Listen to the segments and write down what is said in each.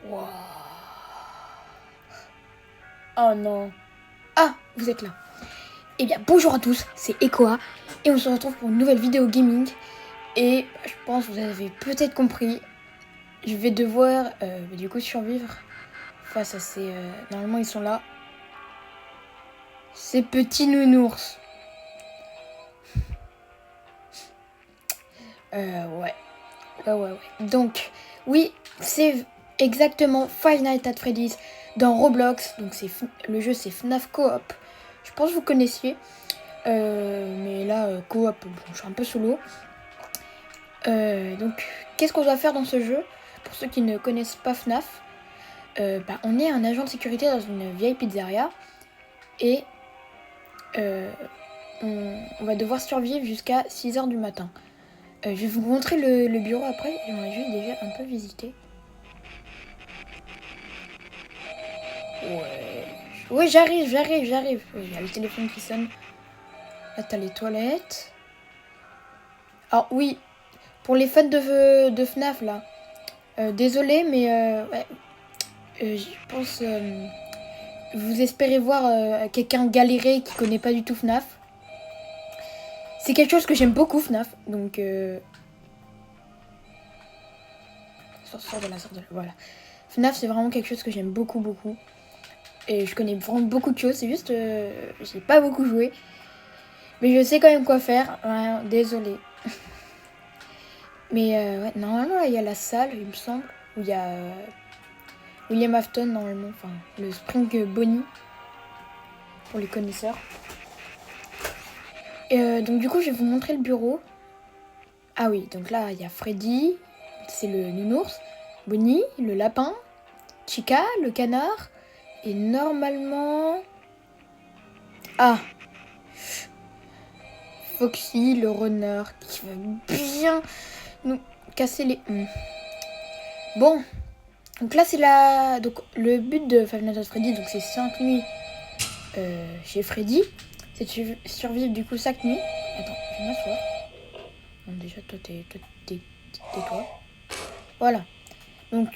Wow. Oh non. Ah, vous êtes là. Eh bien, bonjour à tous, c'est Ekoa. Et on se retrouve pour une nouvelle vidéo gaming. Et je pense que vous avez peut-être compris. Je vais devoir, du coup, survivre face à ces... normalement, ils sont là. Ces petits nounours. Ouais. Ouais. Donc, oui, c'est exactement Five Nights at Freddy's dans Roblox. Donc, le jeu, c'est FNAF Co-op. Je pense que vous connaissiez. Mais là, co-op, bon, je suis un peu solo. Donc, qu'est-ce qu'on doit faire dans ce jeu? Pour ceux qui ne connaissent pas FNAF, on est un agent de sécurité dans une vieille pizzeria. Et on va devoir survivre jusqu'à 6h du matin. Je vais vous montrer le bureau après. J'aimerais juste déjà un peu visiter. Ouais, j'arrive. Il y a le téléphone qui sonne. Là, t'as les toilettes. Alors, oui, pour les fans de FNAF, là. Désolé, mais ouais, je pense vous espérez voir quelqu'un galérer qui connaît pas du tout FNAF. C'est quelque chose que j'aime beaucoup, FNAF. Donc, sors de là, voilà. FNAF, c'est vraiment quelque chose que j'aime beaucoup. Et je connais vraiment beaucoup de choses. C'est juste, j'ai pas beaucoup joué. Mais je sais quand même quoi faire. Ouais, désolé. Mais ouais, normalement, là, il y a la salle, il me semble, où il y a William Afton, normalement. Enfin, le Spring Bonnie, pour les connaisseurs. Donc du coup, je vais vous montrer le bureau. Ah oui, donc là, il y a Freddy, c'est le nounours, Bonnie, le lapin, Chica, le canard, et normalement... Ah, Foxy, le renard, qui va bien nous casser les... Bon, donc là, c'est la... Donc le but de Five Nights at Freddy, donc c'est 5 nuits chez Freddy. C'est de survivre du coup 5 nuits. Attends, je vais m'asseoir. Bon, déjà, toi, tais-toi. Voilà. Donc,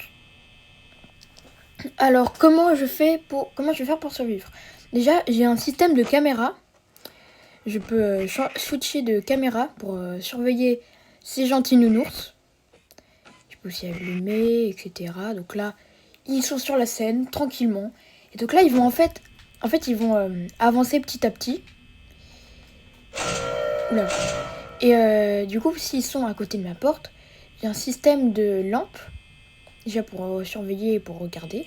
alors, comment je vais faire pour survivre? Déjà, j'ai un système de caméra. Je peux switcher de caméra pour surveiller ces gentils nounours. Je peux aussi allumer, etc. Donc là, ils sont sur la scène, tranquillement. Et donc là, ils vont en fait ils vont avancer petit à petit. Oula. Et du coup, s'ils sont à côté de ma porte, j'ai un système de lampes. Déjà pour surveiller et pour regarder.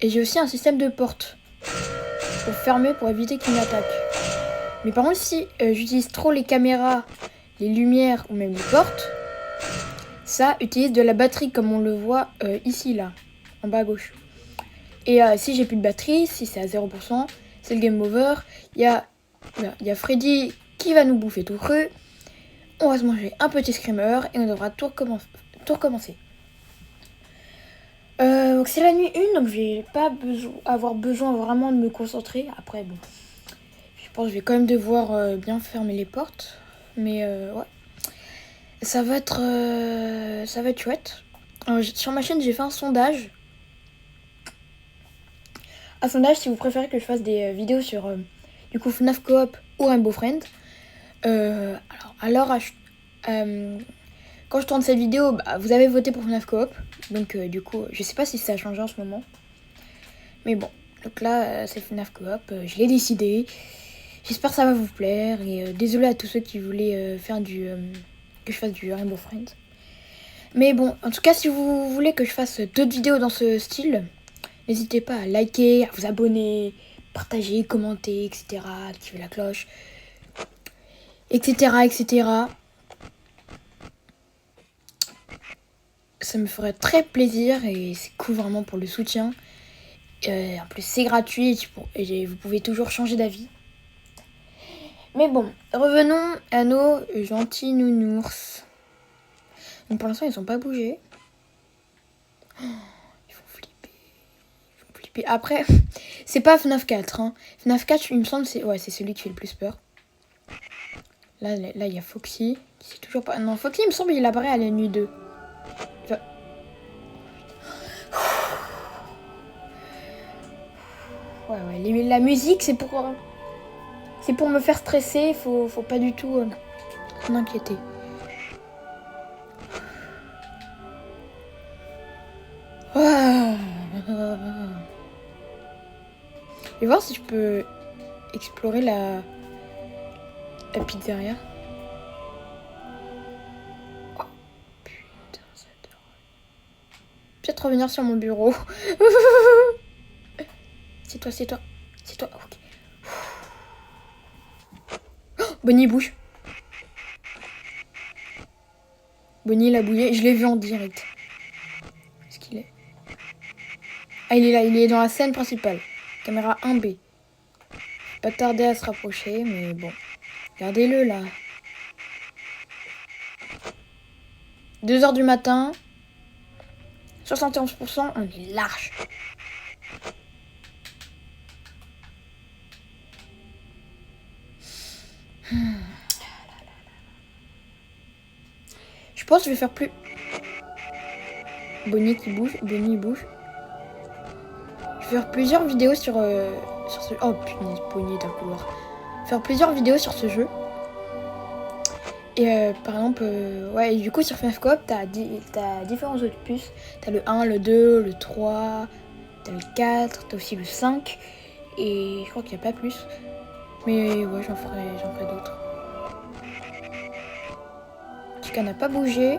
Et j'ai aussi un système de porte pour fermer, pour éviter qu'ils m'attaquent. Mais par contre, si j'utilise trop les caméras, les lumières ou même les portes, ça utilise de la batterie comme on le voit ici, là, en bas à gauche. Et si j'ai plus de batterie, si c'est à 0%, c'est le game over. Il y a Freddy qui va nous bouffer tout cru. On va se manger un petit screamer et on devra tout recommencer. Donc c'est la nuit 1, donc je vais pas avoir besoin vraiment de me concentrer. Après, bon, je pense que je vais quand même devoir bien fermer les portes. Mais ouais, ça va être chouette. Sur ma chaîne, j'ai fait un sondage. Un sondage si vous préférez que je fasse des vidéos sur du coup FNAF Co-op ou Rainbow Friends. Alors quand je tourne cette vidéo, vous avez voté pour FNAF Co-op. Donc du coup, je sais pas si ça a changé en ce moment. Mais bon, donc là, c'est FNAF Co-op. Je l'ai décidé. J'espère que ça va vous plaire. Et désolé à tous ceux qui voulaient faire que je fasse du Rainbow Friends. Mais bon, en tout cas, si vous voulez que je fasse d'autres vidéos dans ce style, n'hésitez pas à liker, à vous abonner, partager, commenter, etc. Activer la cloche, etc. Ça me ferait très plaisir et c'est cool vraiment pour le soutien. En plus, c'est gratuit et vous pouvez toujours changer d'avis. Mais bon, revenons à nos gentils nounours. Donc pour l'instant, ils sont pas bougés. Oh, ils vont flipper. Après, c'est pas FNAF 4. Hein. FNAF 4, il me semble, c'est celui qui fait le plus peur. Là, il y a Foxy. C'est toujours pas... Non, Foxy, il me semble, il apparaît à la nuit 2. Ouais. La musique, c'est pour me faire stresser. Faut pas du tout s'en inquiéter. Ah. Je vais voir si je peux explorer la pizzeria. Oh, putain, ça dort. Peut-être revenir sur mon bureau. C'est toi. Ok. Oh, Bonnie bouge. Bonnie l'a bouillé. Je l'ai vu en direct. Est-ce qu'il est? Ah, il est là. Il est dans la scène principale. Caméra 1B. Pas tarder à se rapprocher, mais bon. Regardez-le là. 2h du matin. 71%, on est large. Je pense que je vais faire plus... Bonnie qui bouge, Bonnie bouge. Je vais faire plusieurs vidéos sur ce... Oh punaise, Bonnie dans le couloir. Faire plusieurs vidéos sur ce jeu. Et par exemple, ouais, du coup sur FNAF Coop, t'as différents opus. T'as le 1, le 2, le 3, t'as le 4, t'as aussi le 5. Et je crois qu'il n'y a pas plus. Mais ouais, j'en ferai d'autres. Chica n'a pas bougé.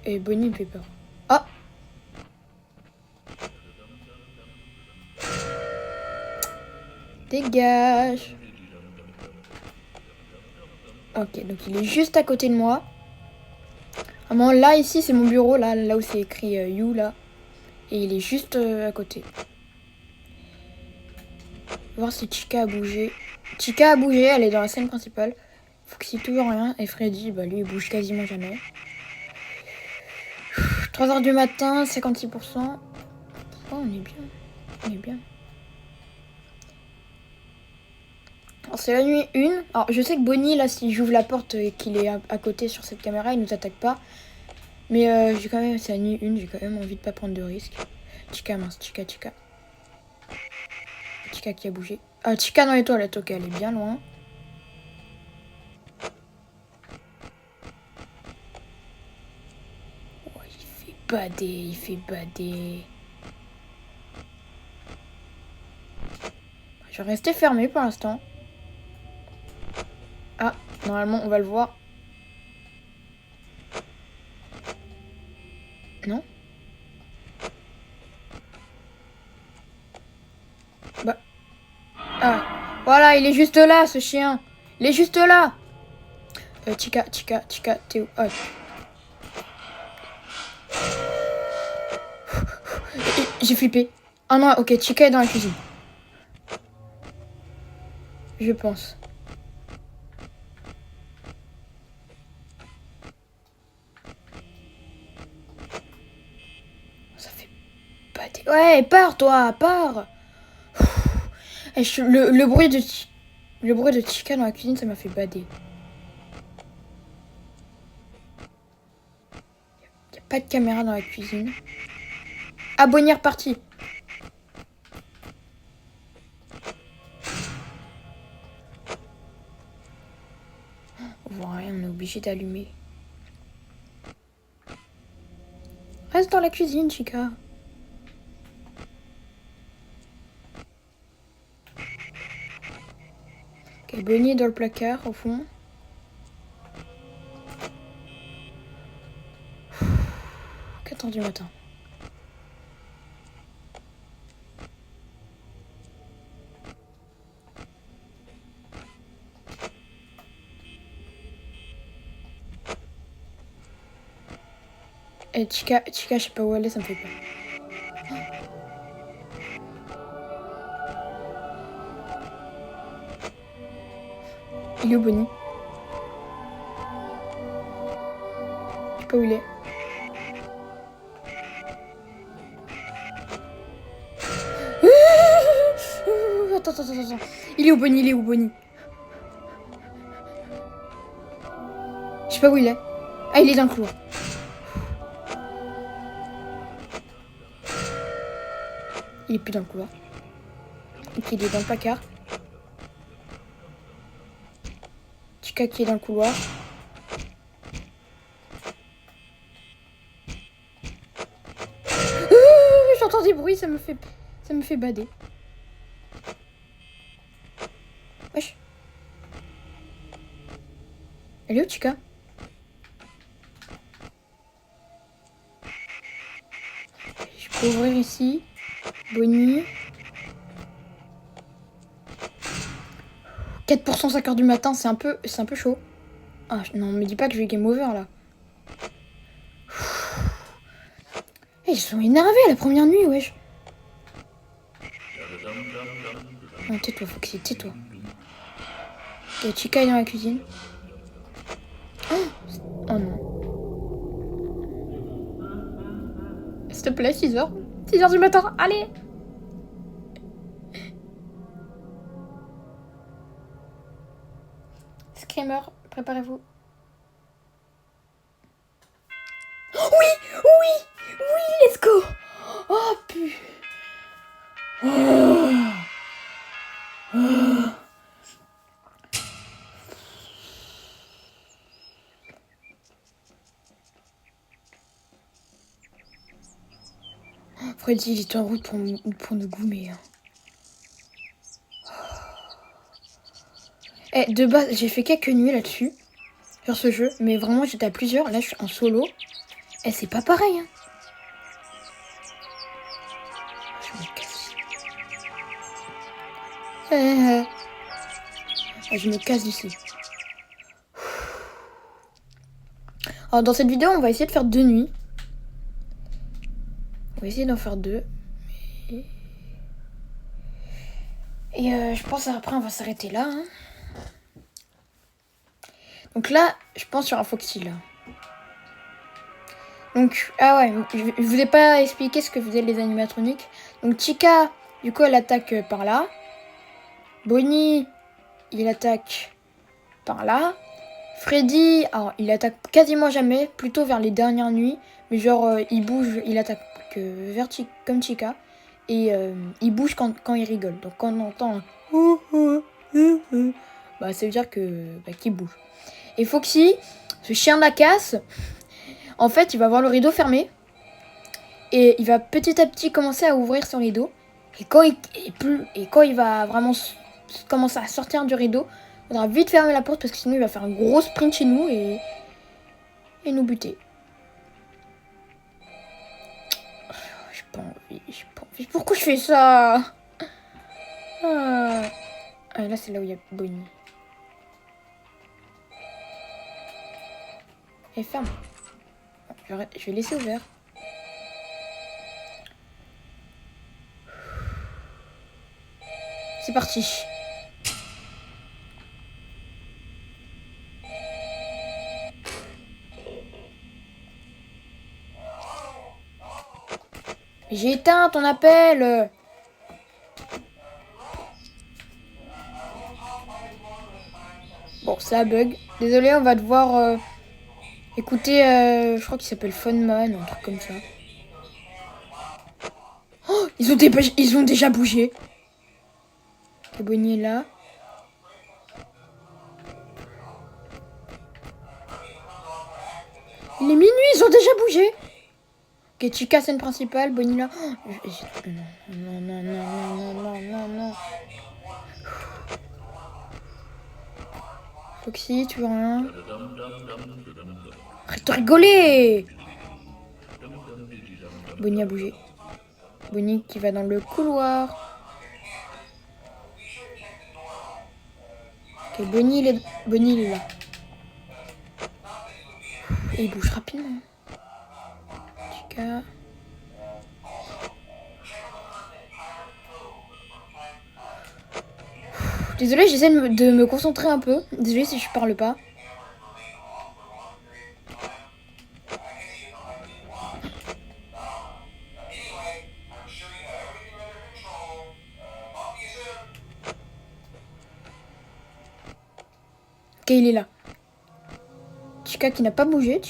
Et Bonnie me fait peur. Oh! Dégage! Ok, donc il est juste à côté de moi. Vraiment, là, ici, c'est mon bureau, là où c'est écrit You, là. Et il est juste à côté. Voir si Chica a bougé. Chica a bougé, elle est dans la scène principale. Faut que c'est toujours rien. Et Freddy, bah lui, il bouge quasiment jamais. 3h du matin, 56%. Oh, on est bien. Alors, c'est la nuit 1. Alors, je sais que Bonnie, là, si j'ouvre la porte et qu'il est à côté sur cette caméra, il nous attaque pas. Mais j'ai quand même, c'est la nuit 1, j'ai quand même envie de pas prendre de risques. Chica, mince, Chica. Chica qui a bougé. Ah, Chica dans les toilettes, ok, elle est bien loin. Oh, il fait bader. Je vais rester fermé pour l'instant. Ah, normalement, on va le voir. Non? Bah. Ah, voilà, il est juste là, ce chien. Il est juste là. Chica, t'es où? Ah. J'ai flippé. Ah non, ok, Chica est dans la cuisine. Je pense. Ça fait bader. Ouais, pars toi, pars. Le bruit de Chica dans la cuisine, ça m'a fait bader. Y a pas de caméra dans la cuisine. Ah, Bonnie est reparti. On voit rien, on est obligé d'allumer. Reste dans la cuisine, Chica. Ok, Bonnie est dans le placard, au fond. Ouh, 4h du matin. Et Chica, je sais pas où elle est, ça me fait peur. Il est où, Bonnie? Je sais pas où il est. Attends. Il est où, Bonnie? Je sais pas où il est. Ah, il est dans le couloir. Il est plus dans le couloir. Ok, il est dans le placard. Chica qui est dans le couloir. J'entends des bruits, ça me fait bader. Wesh. Elle est où, Chica? Je peux ouvrir ici. Bonnie. 4% 5h du matin, c'est un peu chaud. Ah non, me dis pas que je vais game over là. Ils sont énervés à la première nuit, wesh. Non, tais-toi, Foxy, tais-toi. Il y a Chica dans la cuisine. Oh non. S'il te plaît, 6h. 6h du matin, allez. Screamer, préparez-vous. Oui, oui, oui, let's go. Oh, putain. Oh. Oh. Freddy, il est en route pour nous goumer. Hein. Eh, de base, j'ai fait quelques nuits là-dessus, sur ce jeu, mais vraiment j'étais à plusieurs. Là, je suis en solo. Eh, c'est pas pareil. Hein. Je me casse. Je me casse d'ici. Alors, dans cette vidéo, on va essayer de faire 2 nuits. On va essayer d'en faire 2. Et je pense après, on va s'arrêter là. Hein. Donc là, je pense sur un Foxy là. Donc, ah ouais, je vous ai pas expliqué ce que faisaient les animatroniques. Donc Chica, du coup, elle attaque par là. Bonnie, il attaque par là. Freddy, alors il attaque quasiment jamais, plutôt vers les dernières nuits. Mais genre, il bouge, il attaque comme Chica. Et il bouge quand il rigole. Donc quand on entend un bah ça veut dire qu'il bouge. Et Foxy, ce chien de la casse, en fait, il va voir le rideau fermé. Et il va petit à petit commencer à ouvrir son rideau. Et quand il va vraiment commencer à sortir du rideau, il faudra vite fermer la porte parce que sinon il va faire un gros sprint chez nous et nous buter. J'ai pas envie. Pourquoi je fais ça? Là, c'est là où il y a Bonnie. Et ferme. Je vais laisser ouvert. C'est parti. J'ai éteint ton appel. Bon, ça bug. Désolé, on va devoir écouter, je crois qu'il s'appelle Funman, un truc comme ça. Oh, ils ont déjà bougé. Ok, Bonnie est là. Il est minuit, ils ont déjà bougé. Ok, Chica, scène principale, Bonnie là. Oh, non. Foxy, tu veux rien? Arrête de rigoler! Bonnie a bougé. Bonnie qui va dans le couloir. Ok, Bonnie, il est là. Et il bouge rapidement. Chica. Désolée, j'essaie de me concentrer un peu. Désolée si je parle pas. Ok, il est là. Chica qui n'a pas bougé.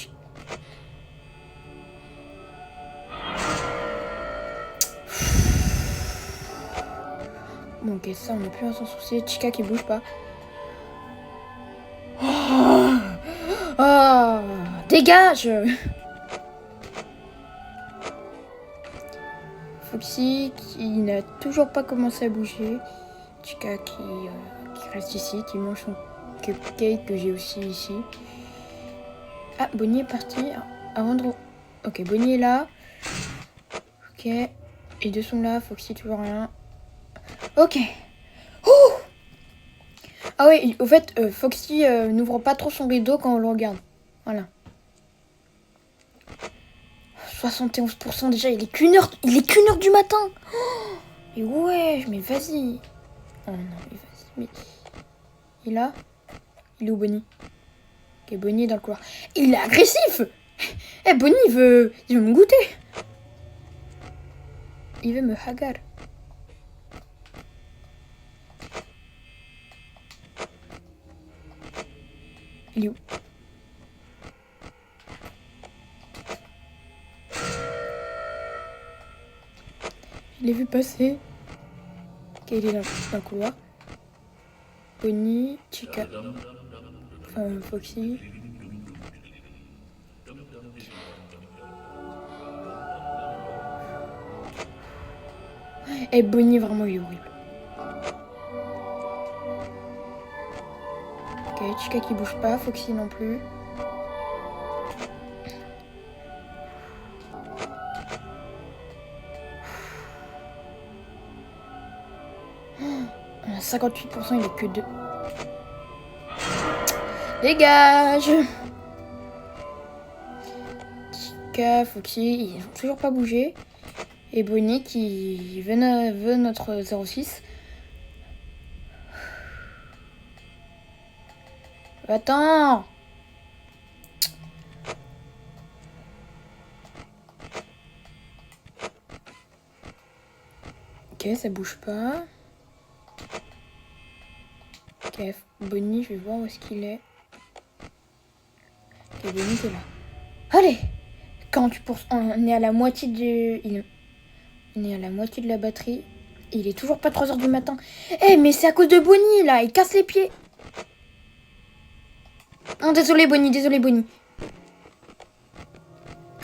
Bon, ok, ça, on n'a plus à s'en soucier. Chica qui bouge pas. Oh, oh, dégage! Foxy qui n'a toujours pas commencé à bouger. Chica qui reste ici, qui mange son cupcake que j'ai aussi ici. Ah, Bonnie est parti. Avant de... Ok, Bonnie est là. Ok. Les deux sont là. Foxy toujours rien. Ok. Oh, ah oui, au fait, Foxy n'ouvre pas trop son rideau quand on le regarde. Voilà. 71% déjà, il est qu'une heure du matin. Oh, et ouais, mais vas-y. Oh non, mais vas-y. Mais... Il est là? Il est où, Bonnie? Ok, Bonnie est dans le couloir. Il est agressif. Eh, Bonnie, il veut me goûter. Il veut me hagar. Il est où? Je l'ai vu passer. Ok, il est dans le couloir. Bonnie, Chica. Enfin, Foxy. Eh, Bonnie, vraiment, il est horrible. Ok, Chica qui bouge pas, Foxy non plus. On a 58%, il est que 2. Dégage! Chica, Foxy, ils n'ont toujours pas bougé. Et Bonnie qui veut notre 06. Attends! Ok, ça bouge pas. Ok, Bonnie, je vais voir où est-ce qu'il est. Ok, Bonnie, t'es là. Allez! 48%, on est à la moitié on est à la moitié de la batterie. Il est toujours pas 3h du matin. Eh, mais c'est à cause de Bonnie, là! Il casse les pieds! Oh, désolé, Bonnie, désolé, Bonnie.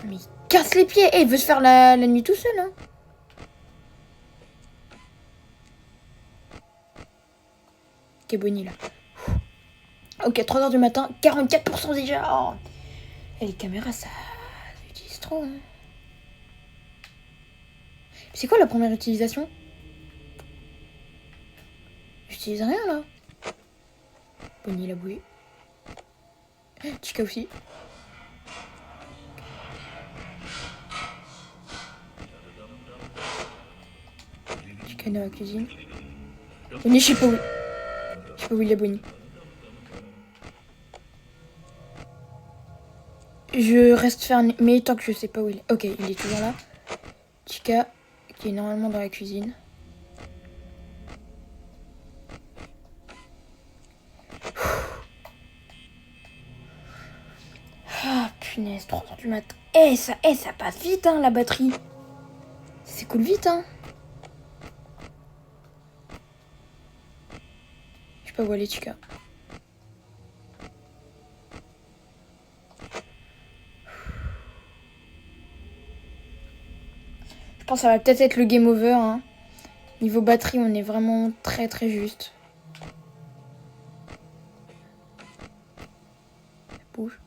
Mais il casse les pieds! Eh, il veut se faire la nuit tout seul, hein! Ok, Bonnie, là. Ok, 3h du matin, 44% déjà! Oh. Et les caméras, ça utilise trop, hein. C'est quoi la première utilisation? J'utilise rien, là. Bonnie, la bouée. Chica aussi. Chica dans la cuisine. Bonnie, je sais pas où. Je sais pas où il est, Bonnie. Je reste fermé tant que je sais pas où il est. Ok, il est toujours là. Chica, qui est normalement dans la cuisine. Ah, punaise, 3h du matin. Ça passe vite, hein, la batterie. C'est cool vite, hein. Je sais pas où aller, Chica. Je pense que ça va peut-être être le game over, hein. Niveau batterie, on est vraiment très très juste. Ça bouge.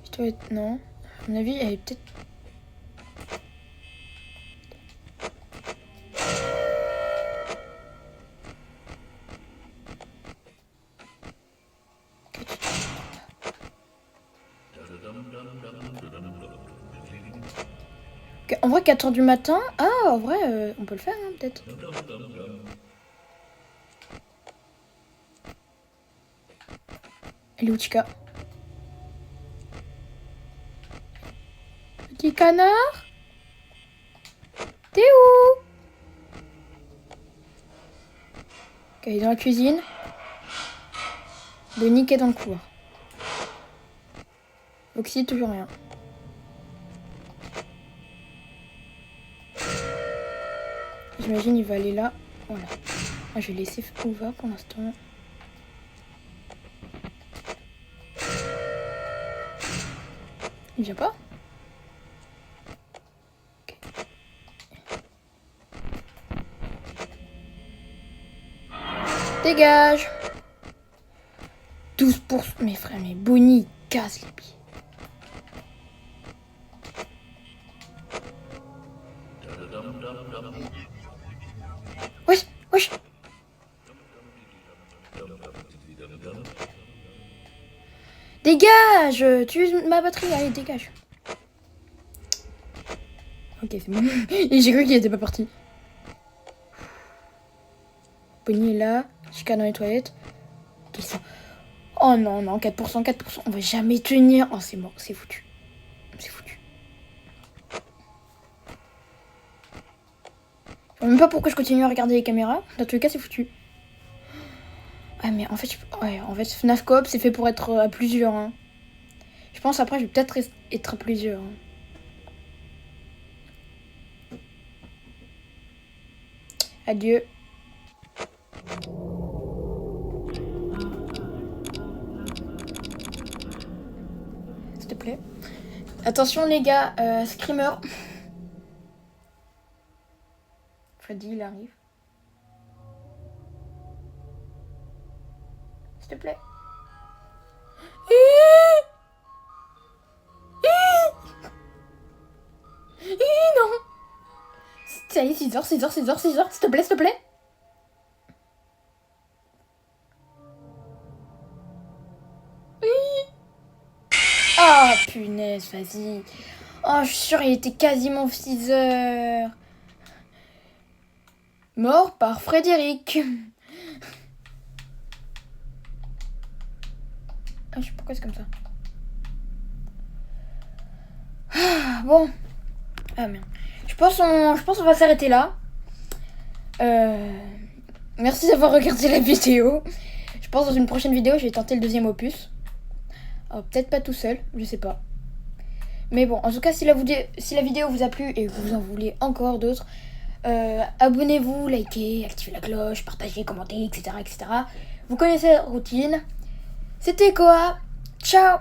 Je dois être... Non. À mon avis, elle est peut-être... En vrai, 4h du matin... Ah, en vrai, on peut le faire, hein, peut-être. Elle est où, Chica? Petit canard? T'es où? Ok, elle est dans la cuisine. Bonnie qui est dans le couloir. Oxy, toujours rien. J'imagine il va aller là. Voilà. Ah, je vais laisser ouvert pour l'instant. Il vient pas? Okay. Dégage! 12%. Mes frères, mes Bonnie casse les pieds. Wesh, wesh. Dégage! Tu uses ma batterie, allez, dégage. Ok, c'est bon. Et j'ai cru qu'il était pas parti. Bonnie est là. Chica dans les toilettes. Okay, oh non, non, 4%, 4%. On va jamais tenir. Oh, c'est mort, c'est foutu. C'est foutu. Je sais même pas pourquoi je continue à regarder les caméras. Dans tous les cas, c'est foutu. Ah, mais en fait, FNAF Coop, c'est fait pour être à plusieurs. Hein. Je pense après, je vais peut-être être à plusieurs. Hein. Adieu. S'il te plaît. Attention les gars, Screamer. Freddy, il arrive. S'il te plaît. Non. Ça y est, 6h, 6h, 6h, 6h, s'il te plaît, s'il te plaît. Ah, oh, punaise, vas-y. Oh, je suis sûre, il était quasiment 6h. Mort par Frédéric. Ah, je sais pourquoi c'est comme ça. Ah, bon. Ah, merde. Je pense qu'on va s'arrêter là. Merci d'avoir regardé la vidéo. Je pense dans une prochaine vidéo, je vais tenter le deuxième opus. Oh, peut-être pas tout seul, je sais pas. Mais bon, en tout cas, si la vidéo vous a plu et que vous en voulez encore d'autres, abonnez-vous, likez, activez la cloche, partagez, commentez, etc., etc. Vous connaissez la routine. C'était quoi? Ciao!